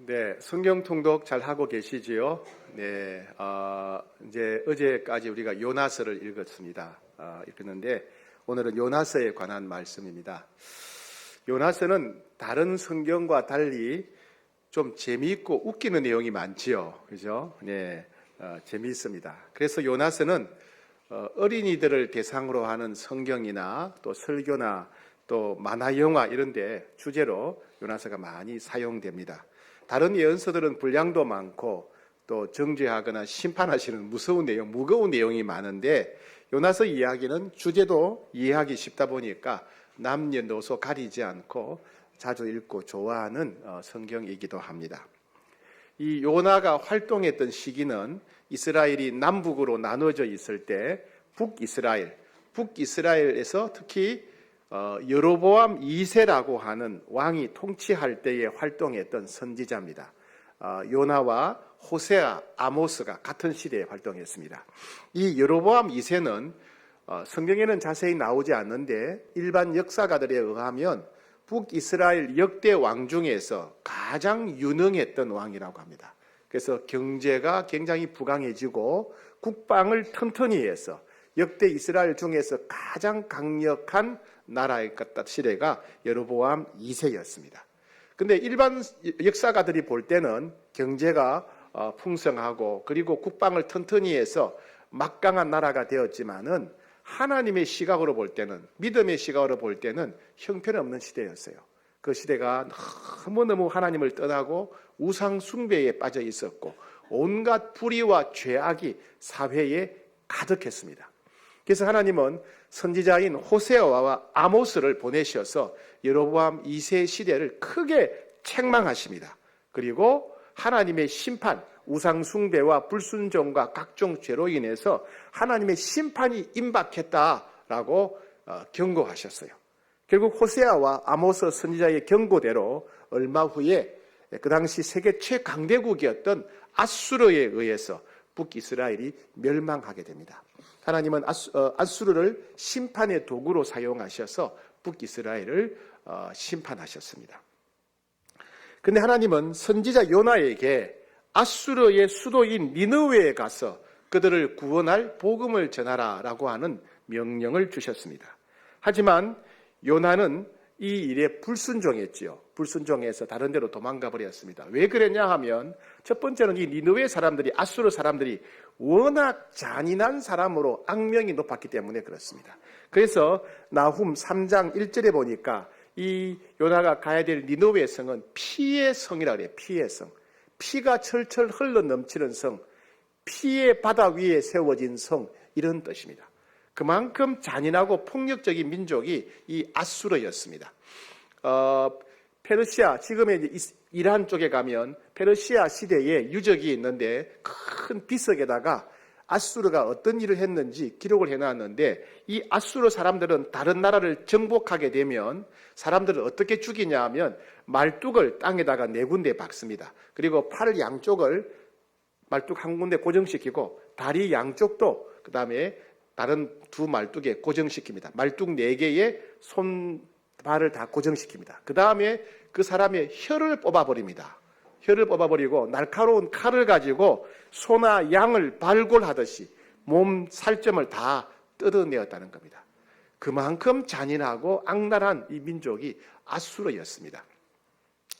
네, 성경 통독 잘 하고 계시지요? 네, 이제 어제까지 우리가 요나서를 읽었습니다. 읽었는데 오늘은 요나서에 관한 말씀입니다. 요나서는 다른 성경과 달리 좀 재미있고 웃기는 내용이 많지요, 그죠? 네, 재미있습니다. 그래서 요나서는 어린이들을 대상으로 하는 성경이나 또 설교나 또 만화 영화 이런데 주제로 요나서가 많이 사용됩니다. 다른 예언서들은 분량도 많고 또 정죄하거나 심판하시는 무거운 내용이 많은데 요나서 이야기는 주제도 이해하기 쉽다 보니까 남녀노소 가리지 않고 자주 읽고 좋아하는 성경이기도 합니다. 이 요나가 활동했던 시기는 이스라엘이 남북으로 나눠져 있을 때 북이스라엘에서 특히 여로보암 2세라고 하는 왕이 통치할 때에 활동했던 선지자입니다. 요나와 호세아, 아모스가 같은 시대에 활동했습니다. 이 여로보암 2세는 성경에는 자세히 나오지 않는데 일반 역사가들에 의하면 북이스라엘 역대 왕 중에서 가장 유능했던 왕이라고 합니다. 그래서 경제가 굉장히 부강해지고 국방을 튼튼히 해서 역대 이스라엘 중에서 가장 강력한 나라의 시대가 여로보암 2세였습니다. 근데 일반 역사가들이 볼 때는 경제가 풍성하고 그리고 국방을 튼튼히 해서 막강한 나라가 되었지만은 하나님의 시각으로 볼 때는, 믿음의 시각으로 볼 때는 형편없는 시대였어요. 그 시대가 너무너무 하나님을 떠나고 우상 숭배에 빠져 있었고 온갖 불의와 죄악이 사회에 가득했습니다. 그래서 하나님은 선지자인 호세아와 아모스를 보내셔서 여로보암 2세 시대를 크게 책망하십니다. 그리고 하나님의 심판, 우상 숭배와 불순종과 각종 죄로 인해서 하나님의 심판이 임박했다라고 경고하셨어요. 결국 호세아와 아모스 선지자의 경고대로 얼마 후에 그 당시 세계 최강대국이었던 아수르에 의해서 북이스라엘이 멸망하게 됩니다. 하나님은 아수르를 심판의 도구로 사용하셔서 북이스라엘을 심판하셨습니다. 그런데 하나님은 선지자 요나에게 아수르의 수도인 니느웨에 가서 그들을 구원할 복음을 전하라라고 하는 명령을 주셨습니다. 하지만 요나는 이 일에 불순종했지요. 불순종해서 다른 데로 도망가 버렸습니다. 왜 그랬냐 하면 첫 번째는 이 니느웨 사람들이, 아수르 사람들이 워낙 잔인한 사람으로 악명이 높았기 때문에 그렇습니다. 그래서 나훔 3장 1절에 보니까 이 요나가 가야 될 니느웨 성은 피의 성이라고 그래요. 피의 성. 피가 철철 흘러 넘치는 성, 피의 바다 위에 세워진 성, 이런 뜻입니다. 그만큼 잔인하고 폭력적인 민족이 이 아수르였습니다. 페르시아, 지금의 이란 쪽에 가면 페르시아 시대에 유적이 있는데 큰 비석에다가 아수르가 어떤 일을 했는지 기록을 해놨는데 이 아수르 사람들은 다른 나라를 정복하게 되면 사람들을 어떻게 죽이냐 하면 말뚝을 땅에다가 4군데 박습니다. 그리고 팔 양쪽을 말뚝 한 군데 고정시키고 다리 양쪽도 그 다음에 다른 두 말뚝에 고정시킵니다. 말뚝 4개에 손발을 다 고정시킵니다. 그 다음에 그 사람의 혀를 뽑아버립니다. 혀를 뽑아버리고 날카로운 칼을 가지고 소나 양을 발골하듯이 몸 살점을 다 뜯어내었다는 겁니다. 그만큼 잔인하고 악랄한 이 민족이 아수르였습니다.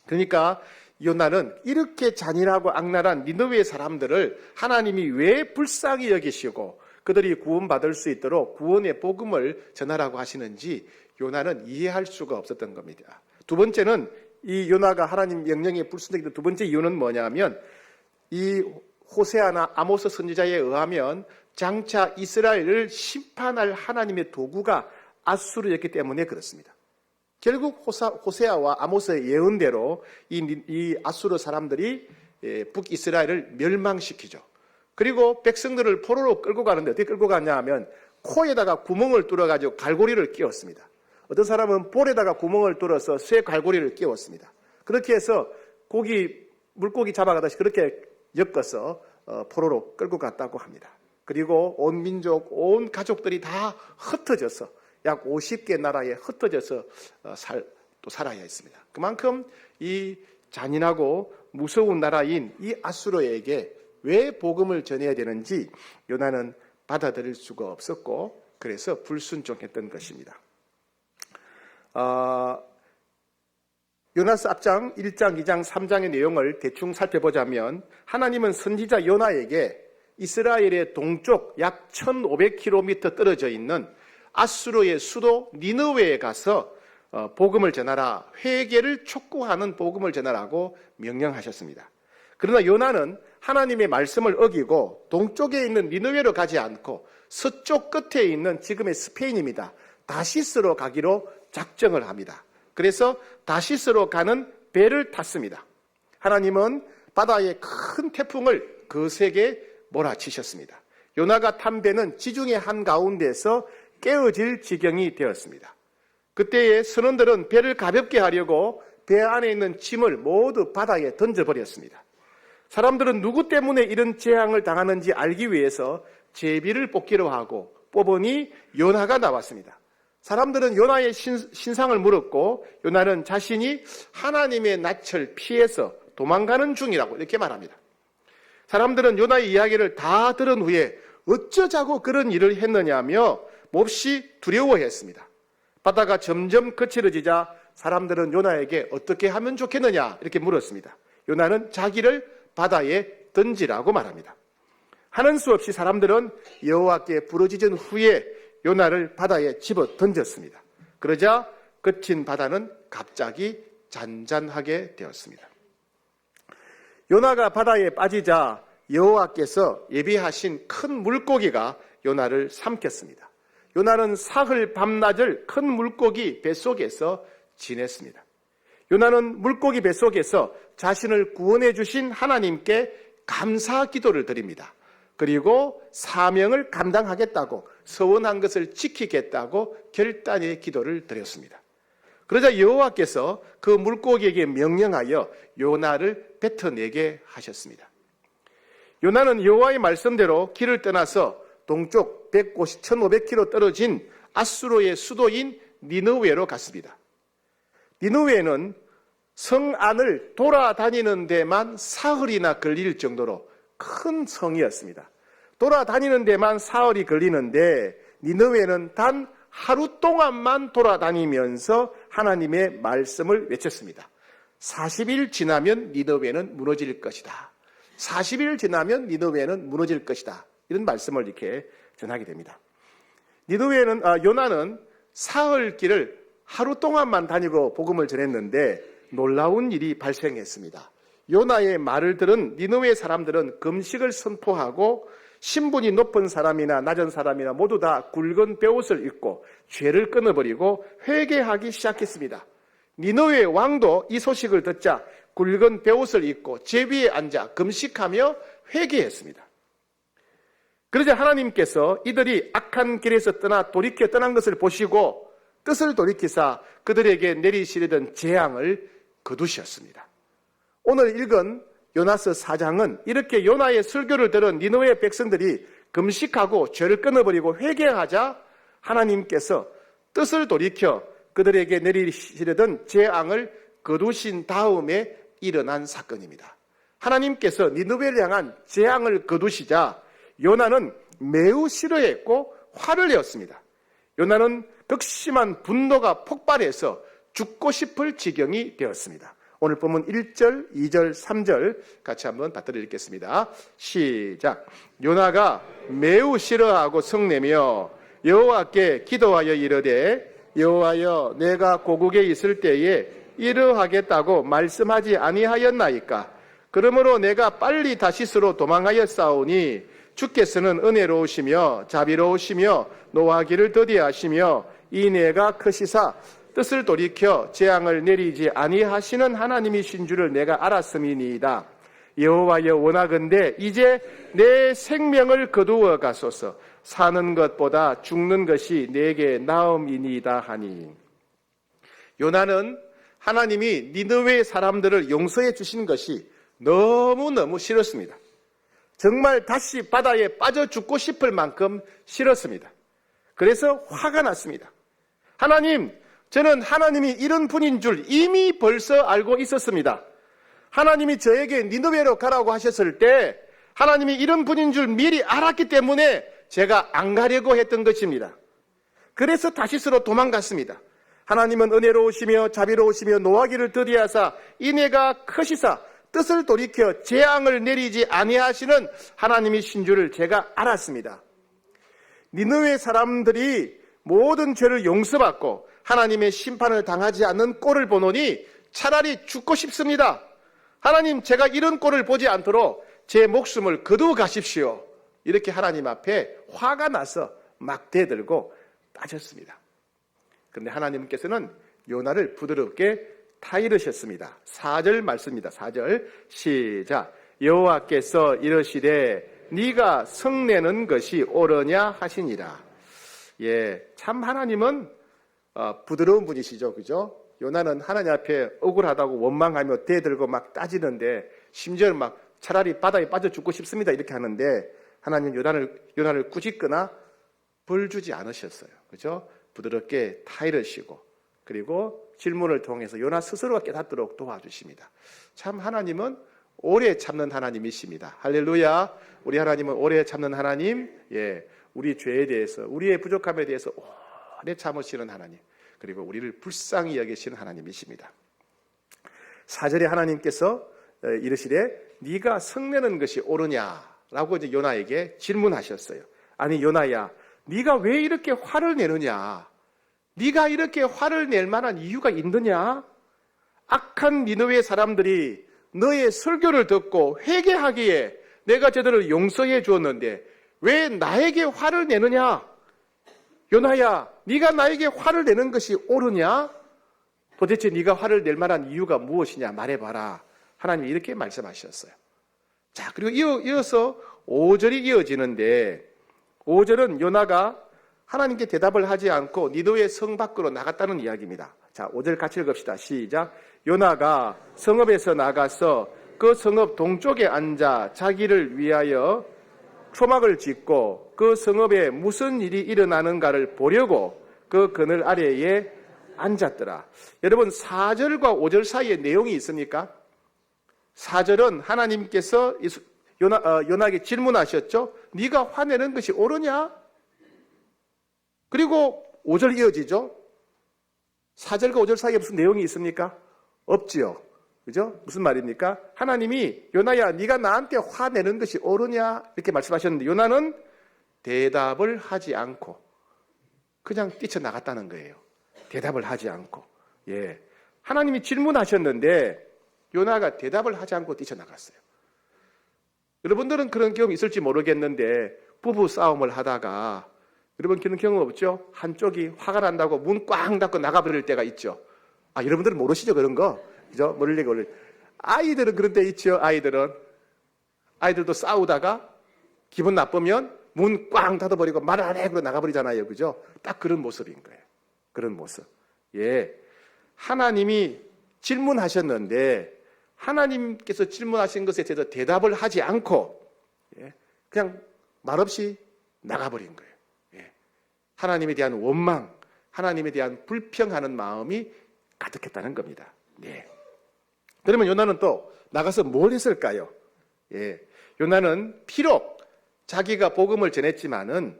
그러니까 요나는 이렇게 잔인하고 악랄한 니느웨 사람들을 하나님이 왜 불쌍히 여기시고 그들이 구원받을 수 있도록 구원의 복음을 전하라고 하시는지 요나는 이해할 수가 없었던 겁니다. 두 번째는 이 요나가 하나님 명령에 불순종했던 두 번째 이유는 뭐냐면 이 호세아나 아모스 선지자에 의하면 장차 이스라엘을 심판할 하나님의 도구가 아수르였기 때문에 그렇습니다. 결국 호세아와 아모스의 예언대로 이 아수르 사람들이 북이스라엘을 멸망시키죠. 그리고 백성들을 포로로 끌고 가는데 어떻게 끌고 갔냐 하면 코에다가 구멍을 뚫어가지고 갈고리를 끼웠습니다. 어떤 사람은 볼에다가 구멍을 뚫어서 쇠 갈고리를 끼웠습니다. 그렇게 해서 물고기 잡아가듯이 그렇게 엮어서 포로로 끌고 갔다고 합니다. 그리고 온 민족, 온 가족들이 다 흩어져서 약 50개 나라에 흩어져서 또 살아야 했습니다. 그만큼 이 잔인하고 무서운 나라인 이 아수르에게 왜 복음을 전해야 되는지 요나는 받아들일 수가 없었고 그래서 불순종했던 것입니다. 요나서 앞장 1장, 2장, 3장의 내용을 대충 살펴보자면 하나님은 선지자 요나에게 이스라엘의 동쪽 약 1500km 떨어져 있는 아수르의 수도 니느웨에 가서 복음을 전하라, 회개를 촉구하는 복음을 전하라고 명령하셨습니다. 그러나 요나는 하나님의 말씀을 어기고 동쪽에 있는 니느웨로 가지 않고 서쪽 끝에 있는 지금의 스페인입니다. 다시스로 가기로 작정을 합니다. 그래서 다시스로 가는 배를 탔습니다. 하나님은 바다에 큰 태풍을 거세게 몰아치셨습니다. 요나가 탄 배는 지중해 한가운데서 깨어질 지경이 되었습니다. 그때에 선원들은 배를 가볍게 하려고 배 안에 있는 짐을 모두 바다에 던져버렸습니다. 사람들은 누구 때문에 이런 재앙을 당하는지 알기 위해서 제비를 뽑기로 하고 뽑으니 요나가 나왔습니다. 사람들은 요나의 신상을 물었고 요나는 자신이 하나님의 낯을 피해서 도망가는 중이라고 이렇게 말합니다. 사람들은 요나의 이야기를 다 들은 후에 어쩌자고 그런 일을 했느냐며 몹시 두려워했습니다. 바다가 점점 거칠어지자 사람들은 요나에게 어떻게 하면 좋겠느냐 이렇게 물었습니다. 요나는 자기를 바다에 던지라고 말합니다. 하는 수 없이 사람들은 여호와께 부르짖은 후에 요나를 바다에 집어 던졌습니다. 그러자 거친 바다는 갑자기 잔잔하게 되었습니다. 요나가 바다에 빠지자 여호와께서 예비하신 큰 물고기가 요나를 삼켰습니다. 요나는 사흘 밤낮을 큰 물고기 뱃속에서 지냈습니다. 요나는 물고기 뱃속에서 자신을 구원해 주신 하나님께 감사 기도를 드립니다. 그리고 사명을 감당하겠다고 서원한 것을 지키겠다고 결단의 기도를 드렸습니다. 그러자 여호와께서 그 물고기에게 명령하여 요나를 뱉어내게 하셨습니다. 요나는 여호와의 말씀대로 길을 떠나서 동쪽 1500km 떨어진 아수르의 수도인 니느웨로 갔습니다. 니느웨는 성 안을 돌아다니는 데만 사흘이나 걸릴 정도로 큰 성이었습니다. 돌아다니는 데만 사흘이 걸리는데 니느웨는 단 하루 동안만 돌아다니면서 하나님의 말씀을 외쳤습니다. 40일 지나면 니느웨는 무너질 것이다. 40일 지나면 니느웨는 무너질 것이다. 이런 말씀을 이렇게 전하게 됩니다. 요나는 사흘 길을 하루 동안만 다니고 복음을 전했는데 놀라운 일이 발생했습니다. 요나의 말을 들은 니느웨 사람들은 금식을 선포하고 신분이 높은 사람이나 낮은 사람이나 모두 다 굵은 베옷을 입고 죄를 끊어버리고 회개하기 시작했습니다. 니느웨 왕도 이 소식을 듣자 굵은 베옷을 입고 제 위에 앉아 금식하며 회개했습니다. 그러자 하나님께서 이들이 악한 길에서 돌이켜 떠난 것을 보시고 뜻을 돌이키사 그들에게 내리시려던 재앙을 거두셨습니다. 오늘 읽은 요나서 4장은 이렇게 요나의 설교를 들은 니느웨 백성들이 금식하고 죄를 끊어버리고 회개하자 하나님께서 뜻을 돌이켜 그들에게 내리시려던 재앙을 거두신 다음에 일어난 사건입니다. 하나님께서 니느웨를 향한 재앙을 거두시자 요나는 매우 싫어했고 화를 내었습니다. 요나는 극심한 분노가 폭발해서 죽고 싶을 지경이 되었습니다. 오늘 본문 1절, 2절, 3절 같이 한번 받들어 읽겠습니다. 시작. 요나가 매우 싫어하고 성내며 여호와께 기도하여 이르되 여호와여 내가 고국에 있을 때에 이러하겠다고 말씀하지 아니하였나이까. 그러므로 내가 빨리 다시스로 도망하였사오니 주께서는 은혜로우시며 자비로우시며 노하기를 더디하시며 이 내가 크시사 뜻을 돌이켜 재앙을 내리지 아니하시는 하나님이신 줄을 내가 알았음이니이다. 여호와여 원하건대 이제 내 생명을 거두어 가소서. 사는 것보다 죽는 것이 내게 나음이니이다 하니. 요나는 하나님이 니느웨 사람들을 용서해 주신 것이 너무너무 싫었습니다. 정말 다시 바다에 빠져 죽고 싶을 만큼 싫었습니다. 그래서 화가 났습니다. 하나님, 저는 하나님이 이런 분인 줄 이미 벌써 알고 있었습니다. 하나님이 저에게 니느웨로 가라고 하셨을 때 하나님이 이런 분인 줄 미리 알았기 때문에 제가 안 가려고 했던 것입니다. 그래서 다시스로 도망갔습니다. 하나님은 은혜로우시며 자비로우시며 노하기를 더디하사 인애가 크시사 뜻을 돌이켜 재앙을 내리지 아니하시는 하나님이신 줄을 제가 알았습니다. 니느웨 사람들이 모든 죄를 용서받고 하나님의 심판을 당하지 않는 꼴을 보노니 차라리 죽고 싶습니다. 하나님, 제가 이런 꼴을 보지 않도록 제 목숨을 거두어 가십시오. 이렇게 하나님 앞에 화가 나서 막 대들고 따졌습니다. 그런데 하나님께서는 요나를 부드럽게 타이르셨습니다. 4절 말씀입니다. 4절 시작. 여호와께서 이르시되 네가 성내는 것이 옳으냐 하시니라. 예, 참 하나님은 부드러운 분이시죠, 그죠? 요나는 하나님 앞에 억울하다고 원망하며 대들고 막 따지는데 심지어는 막 차라리 바다에 빠져 죽고 싶습니다 이렇게 하는데 하나님 요나를 꾸짖거나 벌 주지 않으셨어요, 그죠? 부드럽게 타이르시고 그리고 질문을 통해서 요나 스스로가 깨닫도록 도와주십니다. 참 하나님은 오래 참는 하나님이십니다. 할렐루야. 우리 하나님은 오래 참는 하나님, 예, 우리 죄에 대해서, 우리의 부족함에 대해서 오래 참으시는 하나님, 그리고 우리를 불쌍히 여기시는 하나님이십니다. 4절에 하나님께서 이르시되 네가 성내는 것이 옳으냐라고 이제 요나에게 질문하셨어요. 아니 요나야, 네가 왜 이렇게 화를 내느냐? 네가 이렇게 화를 낼 만한 이유가 있느냐? 악한 니느웨 사람들이 너의 설교를 듣고 회개하기에 내가 저들을 용서해 주었는데 왜 나에게 화를 내느냐? 요나야, 네가 나에게 화를 내는 것이 옳으냐? 도대체 네가 화를 낼 만한 이유가 무엇이냐? 말해봐라. 하나님이 이렇게 말씀하셨어요. 자, 그리고 이어서 5절이 이어지는데 5절은 요나가 하나님께 대답을 하지 않고 니느웨 성 밖으로 나갔다는 이야기입니다. 자, 5절 같이 읽읍시다. 시작. 요나가 성읍에서 나가서 그 성읍 동쪽에 앉아 자기를 위하여 초막을 짓고 그 성읍에 무슨 일이 일어나는가를 보려고 그 그늘 아래에 앉았더라. 여러분, 4절과 5절 사이에 내용이 있습니까? 4절은 하나님께서 요나에게 질문하셨죠. 네가 화내는 것이 옳으냐? 그리고 5절 이어지죠. 4절과 5절 사이에 무슨 내용이 있습니까? 없지요. 그죠? 무슨 말입니까? 하나님이 요나야, 네가 나한테 화내는 것이 옳으냐? 이렇게 말씀하셨는데 요나는 대답을 하지 않고 그냥 뛰쳐나갔다는 거예요. 대답을 하지 않고. 예. 하나님이 질문하셨는데 요나가 대답을 하지 않고 뛰쳐나갔어요. 여러분들은 그런 경험이 있을지 모르겠는데 부부 싸움을 하다가 여러분 그런 경험 없죠? 한쪽이 화가 난다고 문 꽝 닫고 나가버릴 때가 있죠. 아, 여러분들은 모르시죠? 그런 거. 그죠? 모르려고. 아이들은 그런 때 있죠. 아이들도 싸우다가 기분 나쁘면 문 꽝 닫아버리고 말 안 해. 그러고 나가버리잖아요. 그죠? 딱 그런 모습인 거예요. 그런 모습. 예. 하나님이 질문하셨는데 하나님께서 질문하신 것에 대해서 대답을 하지 않고 그냥 말없이 나가버린 거예요. 하나님에 대한 원망, 하나님에 대한 불평하는 마음이 가득했다는 겁니다. 네. 그러면 요나는 또 나가서 뭘 했을까요? 요나는 비록 자기가 복음을 전했지만은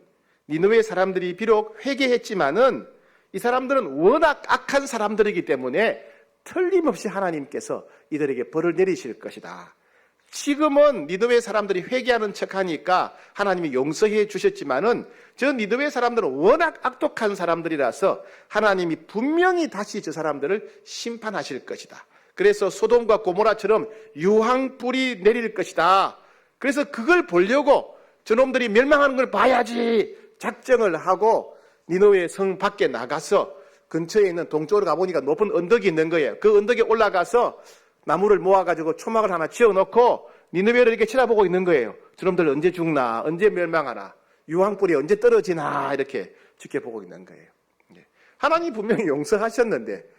니느웨 사람들이 비록 회개했지만은 이 사람들은 워낙 악한 사람들이기 때문에 틀림없이 하나님께서 이들에게 벌을 내리실 것이다. 지금은 니느웨 사람들이 회개하는 척하니까 하나님이 용서해 주셨지만은 저 니느웨 사람들은 워낙 악독한 사람들이라서 하나님이 분명히 다시 저 사람들을 심판하실 것이다. 그래서 소돔과 고모라처럼 유황불이 내릴 것이다. 그래서 그걸 보려고 저놈들이 멸망하는 걸 봐야지 작정을 하고 니느웨 성 밖에 나가서 근처에 있는 동쪽으로 가보니까 높은 언덕이 있는 거예요. 그 언덕에 올라가서 나무를 모아가지고 초막을 하나 지어놓고 니느웨를 이렇게 쳐다보고 있는 거예요. 저놈들 언제 죽나, 언제 멸망하나, 유황불이 언제 떨어지나 이렇게 지켜보고 있는 거예요. 하나님이 분명히 용서하셨는데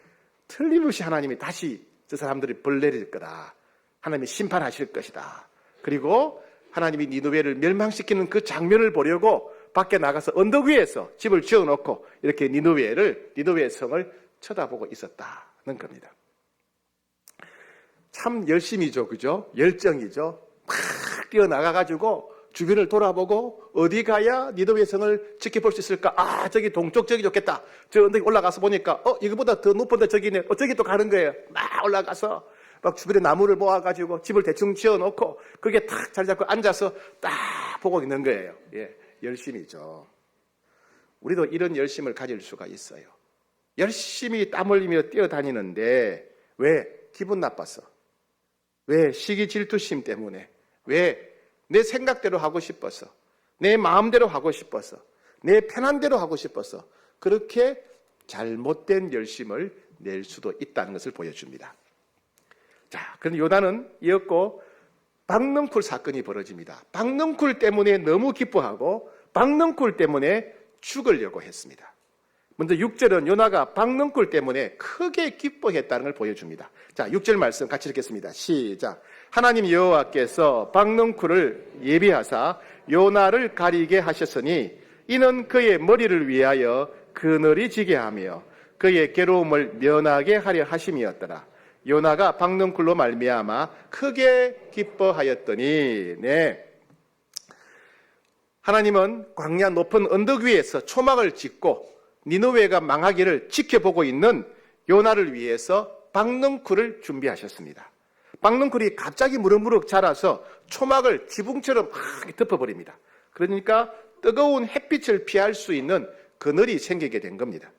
틀림없이 하나님이 다시 저 사람들이 벌 내릴 거다. 하나님이 심판하실 것이다. 그리고 하나님이 니느웨를 멸망시키는 그 장면을 보려고 밖에 나가서 언덕 위에서 집을 지어놓고 이렇게 니느웨 성을 쳐다보고 있었다는 겁니다. 참 열심이죠. 그죠? 열정이죠. 막 뛰어나가가지고 주변을 돌아보고 어디 가야 니도의 성을 지켜볼 수 있을까? 아, 저기 동쪽 저기 좋겠다. 저 언덕에 올라가서 보니까 이거보다 더 높은데 저기네. 저기 또 가는 거예요. 막 올라가서 막 주변에 나무를 모아가지고 집을 대충 지어놓고 그게 탁 자리 잡고 앉아서 딱 보고 있는 거예요. 예, 열심이죠. 우리도 이런 열심을 가질 수가 있어요. 열심히 땀 흘리며 뛰어다니는데 왜? 기분 나빠서. 왜? 시기 질투심 때문에. 왜? 내 생각대로 하고 싶어서, 내 마음대로 하고 싶어서, 내 편한 대로 하고 싶어서 그렇게 잘못된 열심을 낼 수도 있다는 것을 보여줍니다. 자, 그런데 요나는 이었고 박넝쿨 사건이 벌어집니다. 박넝쿨 때문에 너무 기뻐하고 박넝쿨 때문에 죽으려고 했습니다. 먼저 6절은 요나가 박넝쿨 때문에 크게 기뻐했다는 걸 보여줍니다. 자, 6절 말씀 같이 읽겠습니다. 시작. 하나님 여호와께서 박넝쿨을 예비하사 요나를 가리게 하셨으니 이는 그의 머리를 위하여 그늘이 지게 하며 그의 괴로움을 면하게 하려 하심이었더라. 요나가 박넝쿨로 말미암아 크게 기뻐하였더니 하나님은 광야 높은 언덕 위에서 초막을 짓고 니느웨가 망하기를 지켜보고 있는 요나를 위해서 박넝쿨을 준비하셨습니다. 박넝쿨이 갑자기 무럭무럭 자라서 초막을 지붕처럼 막 덮어버립니다. 그러니까 뜨거운 햇빛을 피할 수 있는 그늘이 생기게 된 겁니다.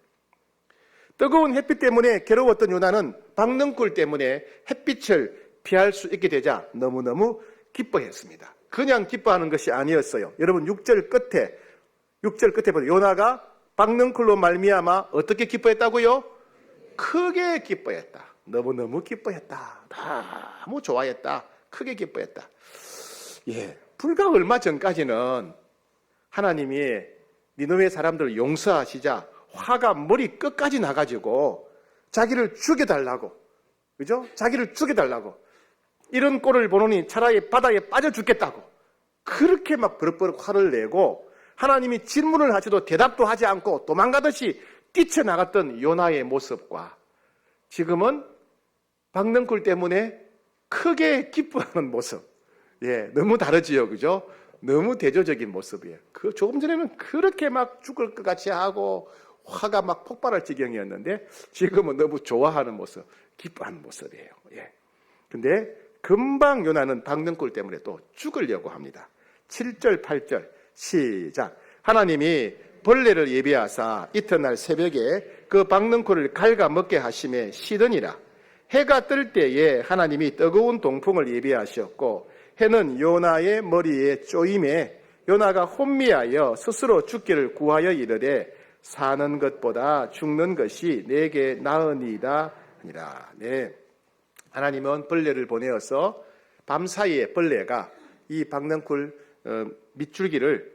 뜨거운 햇빛 때문에 괴로웠던 요나는 박넝쿨 때문에 햇빛을 피할 수 있게 되자 너무너무 기뻐했습니다. 그냥 기뻐하는 것이 아니었어요. 여러분 6절 끝에 보세요. 요나가 박넝쿨로 말미암아 어떻게 기뻐했다고요? 크게 기뻐했다. 너무너무 기뻐했다. 너무 좋아했다. 크게 기뻐했다. 예, 불과 얼마 전까지는 하나님이 니느웨 사람들을 용서하시자 화가 머리 끝까지 나가지고 자기를 죽여달라고, 그죠? 자기를 죽여달라고 이런 꼴을 보느니 차라리 바다에 빠져 죽겠다고 그렇게 막 버럭버럭 화를 내고 하나님이 질문을 하셔도 대답도 하지 않고 도망가듯이 뛰쳐나갔던 요나의 모습과 지금은 박넝쿨 때문에 크게 기뻐하는 모습, 예, 너무 다르지요, 그죠? 너무 대조적인 모습이에요. 조금 전에는 그렇게 막 죽을 것 같이 하고 화가 막 폭발할 지경이었는데 지금은 너무 좋아하는 모습, 기뻐하는 모습이에요. 예. 근데 금방 요나는 박넝쿨 때문에 또 죽으려고 합니다. 7절, 8절 시작. 하나님이 벌레를 예비하사 이튿날 새벽에 그 박넝쿨을 갉아먹게 하심에 쉬더니라. 해가 뜰 때에 하나님이 뜨거운 동풍을 예비하셨고 해는 요나의 머리에 쪼임에 요나가 혼미하여 스스로 죽기를 구하여 이르되 사는 것보다 죽는 것이 내게 나으니이다 하니라. 네. 하나님은 벌레를 보내어서 밤사이에 벌레가 이 박넝쿨 밑줄기를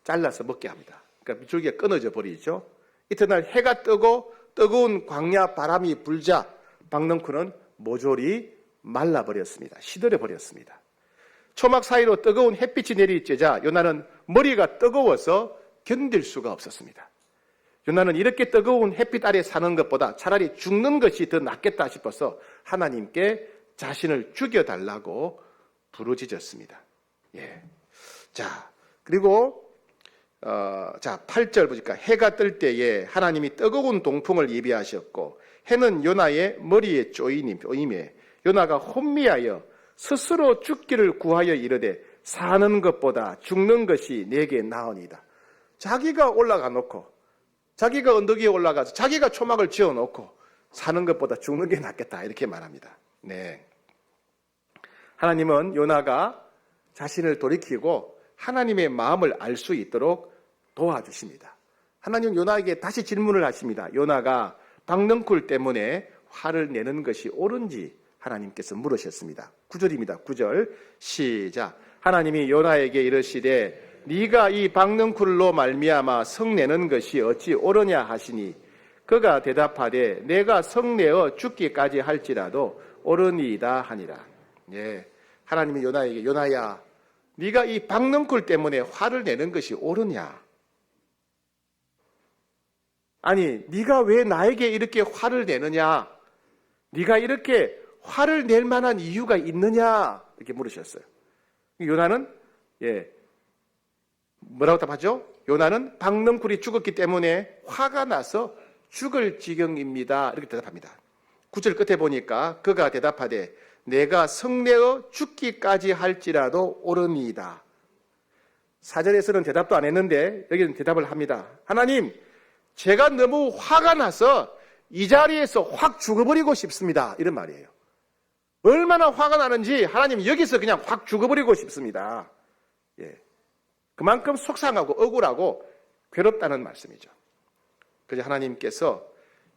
잘라서 먹게 합니다. 그러니까 밑줄기가 끊어져 버리죠. 이튿날 해가 뜨고 뜨거운 광야 바람이 불자 박넝쿨은 모조리 말라버렸습니다. 시들어버렸습니다. 초막 사이로 뜨거운 햇빛이 내리쬐자 요나는 머리가 뜨거워서 견딜 수가 없었습니다. 요나는 이렇게 뜨거운 햇빛 아래 사는 것보다 차라리 죽는 것이 더 낫겠다 싶어서 하나님께 자신을 죽여달라고 부르짖었습니다. 예. 자, 그리고 8절 보니까 해가 뜰 때에 하나님이 뜨거운 동풍을 예비하셨고 해는 요나의 머리에 쪼임에 요나가 혼미하여 스스로 죽기를 구하여 이르되 사는 것보다 죽는 것이 내게 나으니이다. 자기가 올라가 놓고 자기가 언덕 위에 올라가서 자기가 초막을 지어 놓고 사는 것보다 죽는 게 낫겠다 이렇게 말합니다. 네. 하나님은 요나가 자신을 돌이키고 하나님의 마음을 알 수 있도록 도와주십니다. 하나님은 요나에게 다시 질문을 하십니다. 요나가 박넝쿨 때문에 화를 내는 것이 옳은지 하나님께서 물으셨습니다. 9절입니다. 9절 시작. 하나님이 요나에게 이르시되 네가 이 박넝쿨로 말미암아 성내는 것이 어찌 옳으냐 하시니 그가 대답하되 내가 성내어 죽기까지 할지라도 옳으니이다 하니라. 예, 하나님이 요나에게 요나야 네가 이 박넝쿨 때문에 화를 내는 것이 옳으냐? 아니 네가 왜 나에게 이렇게 화를 내느냐? 네가 이렇게 화를 낼 만한 이유가 있느냐? 이렇게 물으셨어요. 요나는 뭐라고 답하죠? 요나는 박넝쿨이 죽었기 때문에 화가 나서 죽을 지경입니다. 이렇게 대답합니다. 9절 끝에 보니까 그가 대답하되 내가 성내어 죽기까지 할지라도 옳으니이다. 4절에서는 대답도 안 했는데 여기는 대답을 합니다. 하나님, 제가 너무 화가 나서 이 자리에서 확 죽어버리고 싶습니다. 이런 말이에요. 얼마나 화가 나는지 하나님 여기서 그냥 확 죽어버리고 싶습니다. 그만큼 속상하고 억울하고 괴롭다는 말씀이죠. 그래서 하나님께서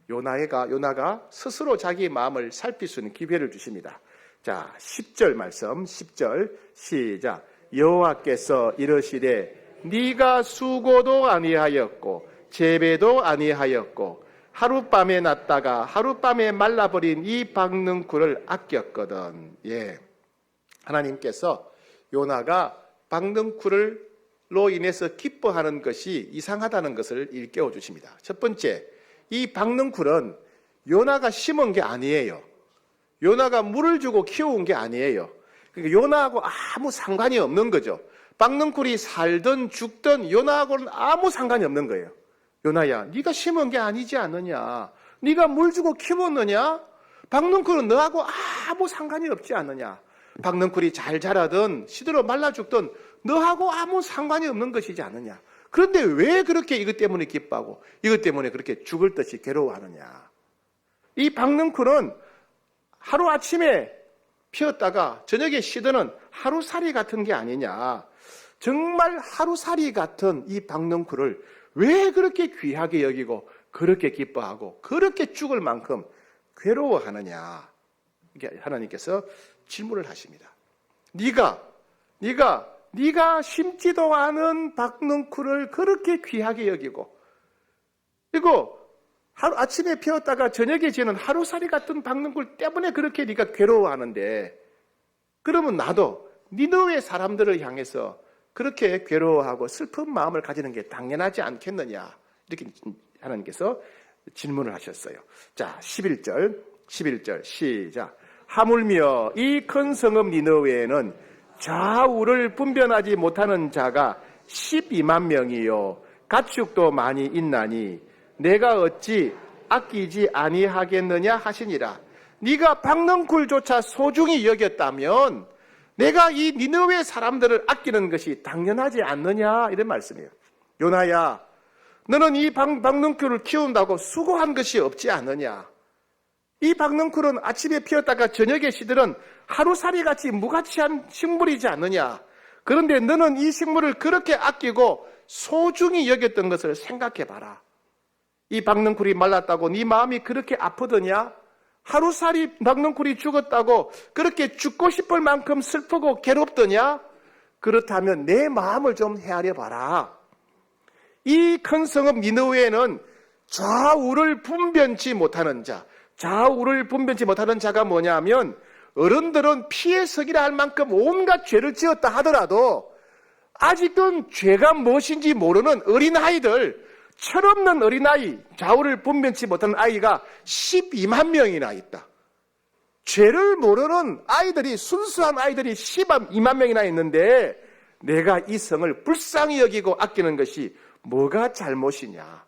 요나가 스스로 자기 마음을 살필 수 있는 기회를 주십니다. 자, 10절 말씀, 10절 시작. 여호와께서 이르시되 네가 수고도 아니하였고 재배도 아니하였고 하룻밤에 났다가 하룻밤에 말라버린 이 박넝쿨을 아꼈거든. 하나님께서 요나가 박넝쿨로 인해서 기뻐하는 것이 이상하다는 것을 일깨워 주십니다. 첫 번째, 이 박넝쿨은 요나가 심은 게 아니에요. 요나가 물을 주고 키워온 게 아니에요. 그러니까 요나하고 아무 상관이 없는 거죠. 박넝쿨이 살든 죽든 요나하고는 아무 상관이 없는 거예요. 요나야, 네가 심은 게 아니지 않느냐? 네가 물 주고 키웠느냐? 박넝쿨은 너하고 아무 상관이 없지 않느냐? 박넝쿨이 잘 자라든 시들어 말라 죽든 너하고 아무 상관이 없는 것이지 않느냐? 그런데 왜 그렇게 이것 때문에 기뻐하고 이것 때문에 그렇게 죽을 듯이 괴로워하느냐? 이 박넝쿨은 하루아침에 피었다가 저녁에 시드는 하루살이 같은 게 아니냐? 정말 하루살이 같은 이 박넝쿨을 왜 그렇게 귀하게 여기고 그렇게 기뻐하고 그렇게 죽을 만큼 괴로워하느냐? 하나님께서 질문을 하십니다. 네가 심지도 않은 박넝쿨을 그렇게 귀하게 여기고 그리고 아침에 피었다가 저녁에 지는 하루살이 같은 박넝쿨 때문에 그렇게 네가 괴로워하는데 그러면 나도 니느웨 사람들을 향해서 그렇게 괴로워하고 슬픈 마음을 가지는 게 당연하지 않겠느냐? 이렇게 하나님께서 질문을 하셨어요. 자, 11절 시작. 하물며 이 큰 성읍 니느웨에는 좌우를 분별하지 못하는 자가 12만 명이요 가축도 많이 있나니 내가 어찌 아끼지 아니하겠느냐 하시니라. 네가 박넝쿨조차 소중히 여겼다면 내가 이 니느웨 사람들을 아끼는 것이 당연하지 않느냐 이런 말씀이에요. 요나야, 너는 이 박넝쿨을 키운다고 수고한 것이 없지 않느냐? 이 박넝쿨은 아침에 피었다가 저녁에 시들은 하루살이같이 무가치한 식물이지 않느냐? 그런데 너는 이 식물을 그렇게 아끼고 소중히 여겼던 것을 생각해봐라. 이 박넝쿨이 말랐다고 네 마음이 그렇게 아프더냐? 하루살이 박넝쿨이 죽었다고 그렇게 죽고 싶을 만큼 슬프고 괴롭더냐? 그렇다면 내 마음을 좀 헤아려 봐라. 이 큰 성읍 니느웨에는 좌우를 분변치 못하는 자, 좌우를 분변치 못하는 자가 뭐냐면 어른들은 피해 서기라 할 만큼 온갖 죄를 지었다 하더라도 아직은 죄가 무엇인지 모르는 어린아이들, 철없는 어린아이, 좌우를 분변치 못하는 아이가 12만 명이나 있다. 죄를 모르는 아이들이, 순수한 아이들이 12만 명이나 있는데 내가 이 성을 불쌍히 여기고 아끼는 것이 뭐가 잘못이냐?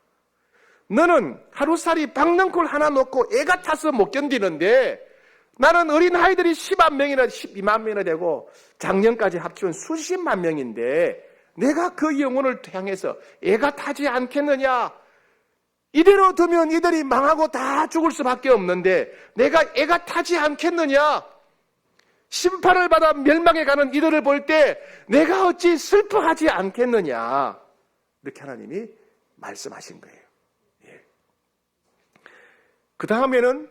너는 하루살이 박넝쿨 하나 놓고 애가 타서 못 견디는데 나는 어린아이들이 10만 명이나 12만 명이나 되고 작년까지 합치면 수십만 명인데 내가 그 영혼을 향해서 애가 타지 않겠느냐? 이대로 두면 이들이 망하고 다 죽을 수밖에 없는데 내가 애가 타지 않겠느냐? 심판을 받아 멸망해 가는 이들을 볼 때 내가 어찌 슬퍼하지 않겠느냐? 이렇게 하나님이 말씀하신 거예요. 그 다음에는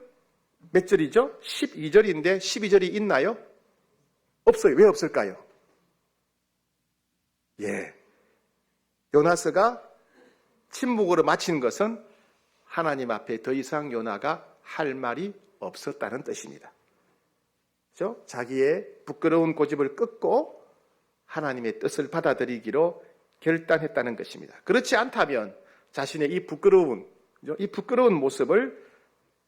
몇 절이죠? 12절인데 12절이 있나요? 없어요. 왜 없을까요? 요나스가 침묵으로 마친 것은 하나님 앞에 더 이상 요나가 할 말이 없었다는 뜻입니다. 그렇죠? 자기의 부끄러운 고집을 끊고 하나님의 뜻을 받아들이기로 결단했다는 것입니다. 그렇지 않다면 자신의 이 부끄러운 모습을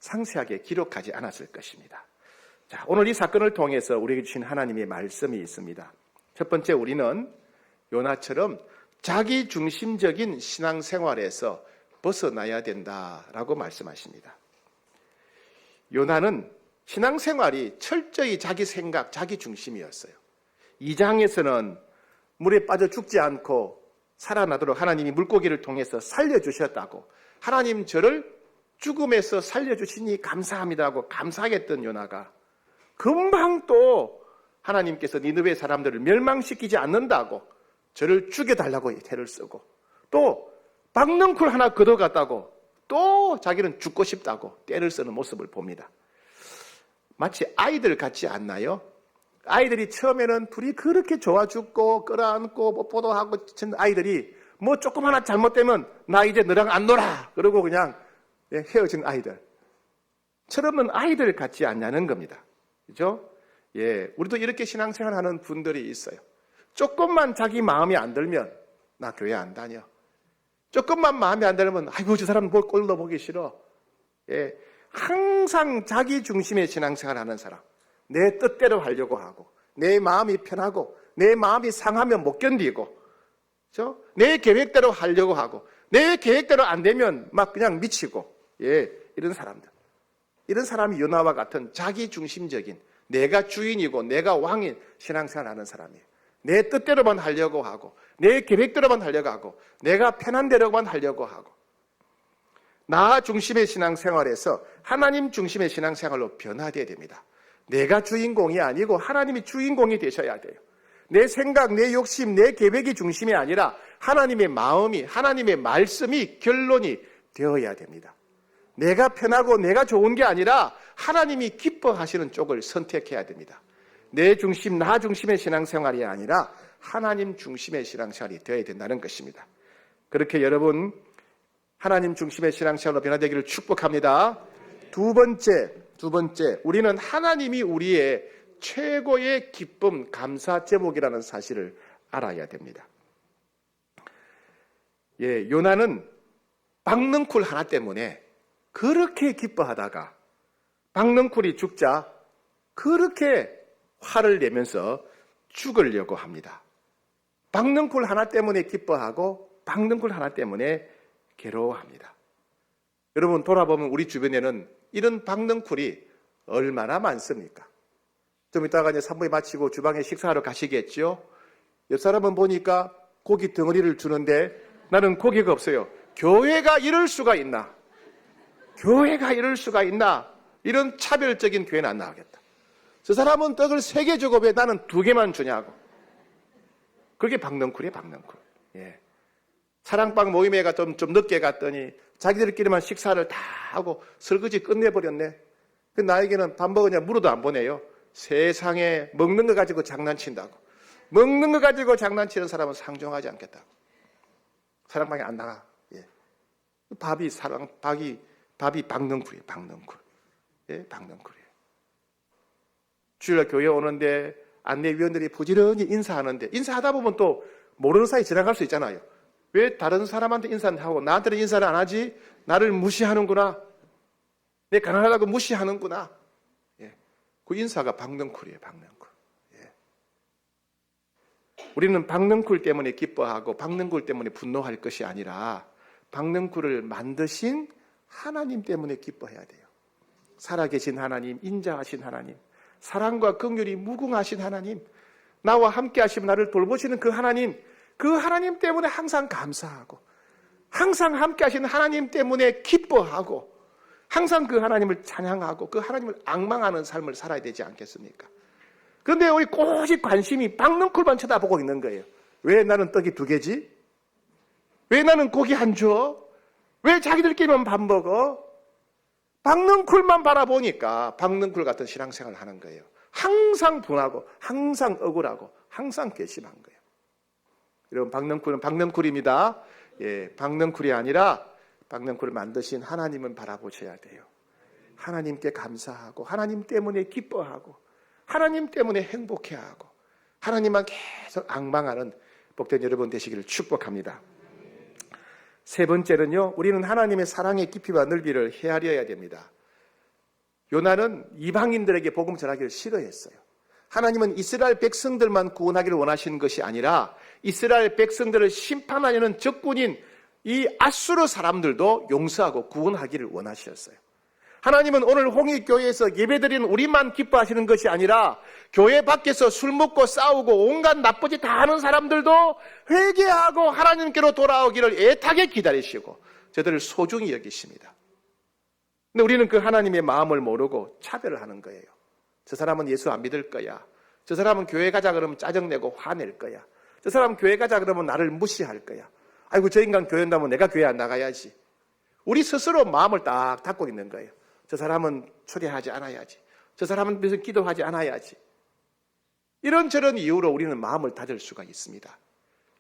상세하게 기록하지 않았을 것입니다. 자, 오늘 이 사건을 통해서 우리에게 주신 하나님의 말씀이 있습니다. 첫 번째, 우리는 요나처럼 자기 중심적인 신앙생활에서 벗어나야 된다라고 말씀하십니다. 요나는 신앙생활이 철저히 자기 생각, 자기 중심이었어요. 2장에서는 물에 빠져 죽지 않고 살아나도록 하나님이 물고기를 통해서 살려주셨다고, 하나님 저를 죽음에서 살려주시니 감사합니다고 감사하겠던 요나가 금방 또 하나님께서 니느웨 사람들을 멸망시키지 않는다고 저를 죽여달라고 태를 쓰고, 또 박넝쿨 하나 걷어갔다고 또 자기는 죽고 싶다고 때를 쓰는 모습을 봅니다. 마치 아이들 같지 않나요? 아이들이 처음에는 둘이 그렇게 좋아 죽고 끌어안고 뽀뽀도 하고 아이들이 뭐 조금 하나 잘못되면 나 이제 너랑 안 놀아 그러고 그냥 헤어진 아이들. 처럼은 아이들 같지 않냐는 겁니다. 그죠? 예, 우리도 이렇게 신앙생활 하는 분들이 있어요. 조금만 자기 마음이 안 들면 나 교회 안 다녀. 조금만 마음에 안 들면 아이고 저 사람 뭘 꼴도 보기 싫어. 예, 항상 자기 중심의 신앙생활 하는 사람, 내 뜻대로 하려고 하고, 내 마음이 편하고, 내 마음이 상하면 못 견디고, 그렇죠? 내 계획대로 하려고 하고, 내 계획대로 안 되면 막 그냥 미치고, 예, 이런 사람들. 이런 사람이 요나와 같은 자기 중심적인, 내가 주인이고 내가 왕인 신앙생활 하는 사람이에요. 내 뜻대로만 하려고 하고, 내 계획대로만 하려고 하고, 내가 편한 대로만 하려고 하고, 나 중심의 신앙생활에서 하나님 중심의 신앙생활로 변화되어야 됩니다. 내가 주인공이 아니고 하나님이 주인공이 되셔야 돼요. 내 생각, 내 욕심, 내 계획이 중심이 아니라 하나님의 마음이, 하나님의 말씀이 결론이 되어야 됩니다. 내가 편하고 내가 좋은 게 아니라 하나님이 기뻐하시는 쪽을 선택해야 됩니다. 내 중심, 나 중심의 신앙생활이 아니라 하나님 중심의 신앙생활이 되어야 된다는 것입니다. 그렇게 여러분 하나님 중심의 신앙생활로 변화되기를 축복합니다. 두 번째, 우리는 하나님이 우리의 최고의 기쁨, 감사 제목이라는 사실을 알아야 됩니다. 예, 요나는 박넝쿨 하나 때문에 그렇게 기뻐하다가 박넝쿨이 죽자 그렇게 화를 내면서 죽으려고 합니다. 박넝쿨 하나 때문에 기뻐하고 박넝쿨 하나 때문에 괴로워합니다. 여러분 돌아보면 우리 주변에는 이런 박넝쿨이 얼마나 많습니까? 좀 이따가 이제 산모에 마치고 주방에 식사하러 가시겠죠? 옆 사람은 보니까 고기 덩어리를 주는데 나는 고기가 없어요. 교회가 이럴 수가 있나? 교회가 이럴 수가 있나? 이런 차별적인 교회는 안 나가겠다. 저 사람은 떡을 3개 주고 왜 나는 2개만 주냐고. 그게 박넝쿨이에요, 박넝쿨. 예. 사랑방 모임에 좀 늦게 갔더니 자기들끼리만 식사를 다 하고 설거지 끝내버렸네. 나에게는 밥 먹으냐 물어도 안 보내요. 세상에 먹는 거 가지고 장난친다고. 먹는 거 가지고 장난치는 사람은 상종하지 않겠다고. 사랑방에 안 나가. 예. 밥이 박넝쿨이에요, 박넝쿨. 예, 박넝쿨이에요. 주일날 교회 오는데 안내위원들이 부지런히 인사하는데 인사하다 보면 또 모르는 사이 지나갈 수 있잖아요. 왜 다른 사람한테 인사는 하고 나한테는 인사를 안 하지? 나를 무시하는구나. 내 가난하다고 무시하는구나. 예. 그 인사가 박넝쿨이에요, 박넝쿨. 예. 우리는 박넝쿨 때문에 기뻐하고 박넝쿨 때문에 분노할 것이 아니라 박넝쿨을 만드신 하나님 때문에 기뻐해야 돼요. 살아계신 하나님, 인자하신 하나님, 사랑과 긍휼이 무궁하신 하나님, 나와 함께 하시면 나를 돌보시는 그 하나님 때문에 항상 감사하고 항상 함께 하시는 하나님 때문에 기뻐하고 항상 그 하나님을 찬양하고 그 하나님을 앙망하는 삶을 살아야 되지 않겠습니까? 그런데 우리 오직 관심이 박넝쿨만 쳐다보고 있는 거예요. 왜 나는 떡이 2개지? 왜 나는 고기 안 줘? 왜 자기들끼리만 밥 먹어? 박넝쿨만 바라보니까 박넝쿨 같은 신앙생활을 하는 거예요. 항상 분하고 항상 억울하고 항상 괘씸한 거예요. 여러분 박넝쿨은 박넝쿨입니다. 예, 박넝쿨이 아니라 박넝쿨을 만드신 하나님은 바라보셔야 돼요. 하나님께 감사하고 하나님 때문에 기뻐하고 하나님 때문에 행복해하고 하나님만 계속 앙망하는 복된 여러분 되시기를 축복합니다. 세 번째는요, 우리는 하나님의 사랑의 깊이와 넓이를 헤아려야 됩니다. 요나는 이방인들에게 복음 전하기를 싫어했어요. 하나님은 이스라엘 백성들만 구원하기를 원하시는 것이 아니라 이스라엘 백성들을 심판하려는 적군인 이 아수르 사람들도 용서하고 구원하기를 원하셨어요. 하나님은 오늘 홍익교회에서 예배드리는 우리만 기뻐하시는 것이 아니라 교회 밖에서 술 먹고 싸우고 온갖 나쁜 짓 다 하는 사람들도 회개하고 하나님께로 돌아오기를 애타게 기다리시고 저들을 소중히 여기십니다. 근데 우리는 그 하나님의 마음을 모르고 차별을 하는 거예요. 저 사람은 예수 안 믿을 거야. 저 사람은 교회 가자 그러면 짜증내고 화낼 거야. 저 사람은 교회 가자 그러면 나를 무시할 거야. 아이고 저 인간 교회 온다면 내가 교회 안 나가야지. 우리 스스로 마음을 딱 닫고 있는 거예요. 저 사람은 초대하지 않아야지. 저 사람은 무슨 기도하지 않아야지. 이런저런 이유로 우리는 마음을 닫을 수가 있습니다.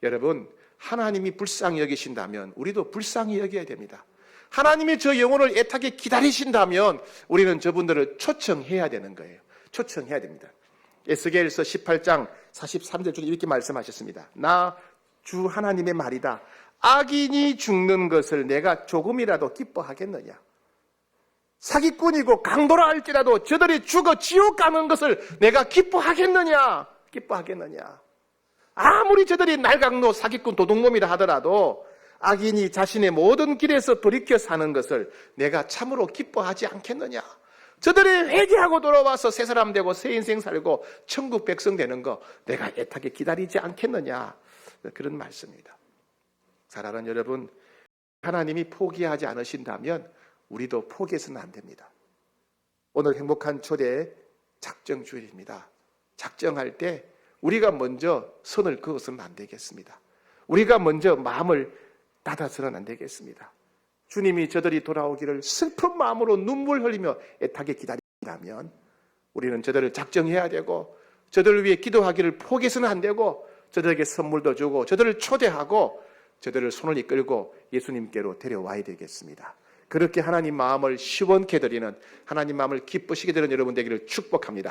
여러분, 하나님이 불쌍히 여기신다면 우리도 불쌍히 여겨야 됩니다. 하나님이 저 영혼을 애타게 기다리신다면 우리는 저분들을 초청해야 되는 거예요. 초청해야 됩니다. 에스겔서 18장 43절 중에 이렇게 말씀하셨습니다. 나 주 하나님의 말이다. 악인이 죽는 것을 내가 조금이라도 기뻐하겠느냐. 사기꾼이고 강도라 할지라도 저들이 죽어 지옥 가는 것을 내가 기뻐하겠느냐. 기뻐하겠느냐. 아무리 저들이 날강로 사기꾼 도둑놈이라 하더라도 악인이 자신의 모든 길에서 돌이켜 사는 것을 내가 참으로 기뻐하지 않겠느냐. 저들이 회개하고 돌아와서 새 사람 되고 새 인생 살고 천국 백성 되는 거 내가 애타게 기다리지 않겠느냐. 그런 말씀입니다. 사랑하는 여러분, 하나님이 포기하지 않으신다면 우리도 포기해서는 안 됩니다. 오늘 행복한 초대 작정 주일입니다. 작정할 때 우리가 먼저 선을 그어서는 안 되겠습니다. 우리가 먼저 마음을 닫아서는 안 되겠습니다. 주님이 저들이 돌아오기를 슬픈 마음으로 눈물 흘리며 애타게 기다린다면 우리는 저들을 작정해야 되고 저들을 위해 기도하기를 포기해서는 안 되고 저들에게 선물도 주고 저들을 초대하고 저들을 손을 이끌고 예수님께로 데려와야 되겠습니다. 그렇게 하나님 마음을 시원케 드리는, 하나님 마음을 기쁘시게 드리는 여러분 되기를 축복합니다.